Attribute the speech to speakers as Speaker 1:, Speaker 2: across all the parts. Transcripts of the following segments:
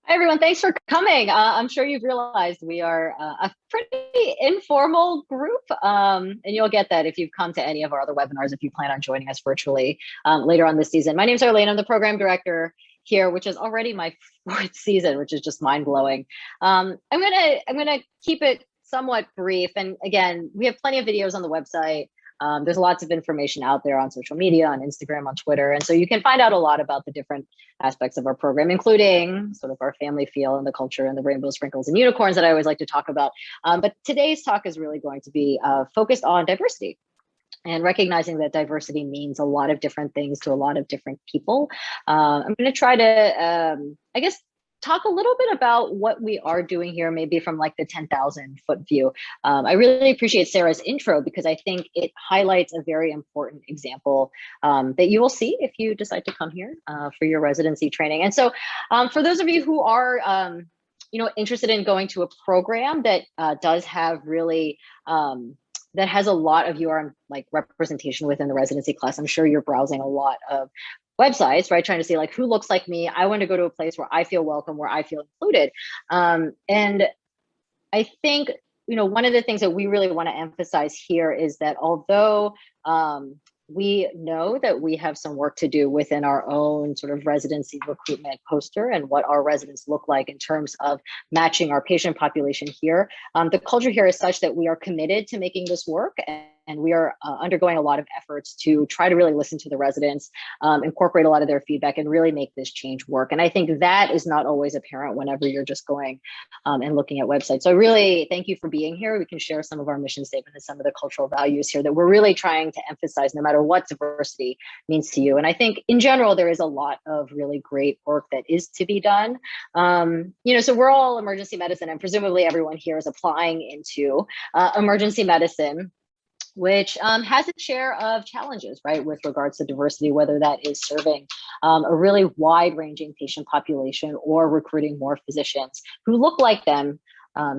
Speaker 1: Hi, everyone. Thanks for coming. I'm sure you've realized we are a pretty informal group, and you'll get that if you've come to any of our other webinars, if you plan on joining us virtually later on this season. My name's Arlene. I'm the program director here, which is already my fourth season, which is just mind-blowing. I'm gonna keep it somewhat brief. And again, we have plenty of videos on the website. There's lots of information out there on social media, on Instagram, on Twitter. And so you can find out a lot about the different aspects of our program, including sort of our family feel and the culture and the rainbow sprinkles and unicorns that I always like to talk about. But today's talk is really going to be focused on diversity and recognizing that diversity means a lot of different things to a lot of different people. I'm going to try to, I guess, talk a little bit about what we are doing here, maybe from like the 10,000 foot view. I really appreciate Sarah's intro because I think it highlights a very important example that you will see if you decide to come here for your residency training. And so for those of you who are interested in going to a program that does have really that has a lot of your like representation within the residency class. I'm sure you're browsing a lot of websites, right? Trying to see like who looks like me. I want to go to a place where I feel welcome, where I feel included. And I think, one of the things that we really want to emphasize here is that although we know that we have some work to do within our own sort of residency recruitment poster and what our residents look like in terms of matching our patient population here. The culture here is such that we are committed to making this work, and we are undergoing a lot of efforts to try to really listen to the residents, incorporate a lot of their feedback, and really make this change work. And I think that is not always apparent whenever you're just going and looking at websites. So I really thank you for being here. We can share some of our mission statement and some of the cultural values here that we're really trying to emphasize no matter what diversity means to you. And I think in general, there is a lot of really great work that is to be done. So we're all emergency medicine, and presumably everyone here is applying into emergency medicine, which has its share of challenges, right, with regards to diversity, whether that is serving a really wide-ranging patient population or recruiting more physicians who look like them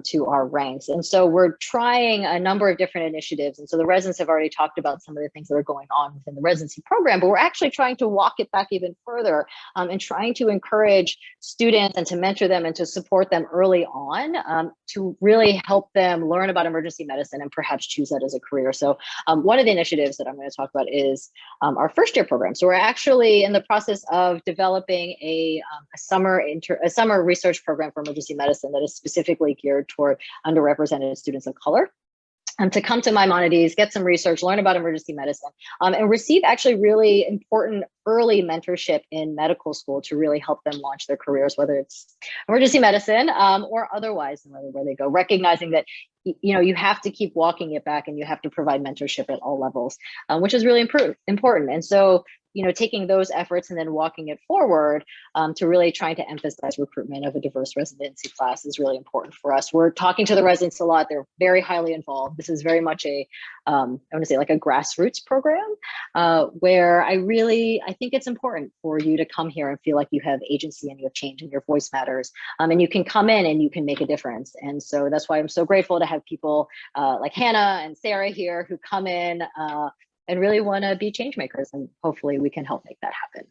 Speaker 1: to our ranks. And so we're trying a number of different initiatives. And so the residents have already talked about some of the things that are going on within the residency program, but we're actually trying to walk it back even further and trying to encourage students and to mentor them and to support them early on to really help them learn about emergency medicine and perhaps choose that as a career. So one of the initiatives that I'm going to talk about is our first year program. So we're actually in the process of developing a summer research program for emergency medicine that is specifically geared toward underrepresented students of color. To come to Maimonides, get some research, learn about emergency medicine, and receive actually really important early mentorship in medical school to really help them launch their careers, whether it's emergency medicine or otherwise, where they go, recognizing that you have to keep walking it back and you have to provide mentorship at all levels, which is really important. And so, taking those efforts and then walking it forward to really trying to emphasize recruitment of a diverse residency class is really important for us. We're talking to the residents a lot. They're very highly involved. This is very much I want to say like a grassroots program where I think it's important for you to come here and feel like you have agency and you have change and your voice matters. And you can come in and you can make a difference. And so that's why I'm so grateful to have people like Hannah and Sarah here who come in and really want to be change makers, and hopefully we can help make that happen.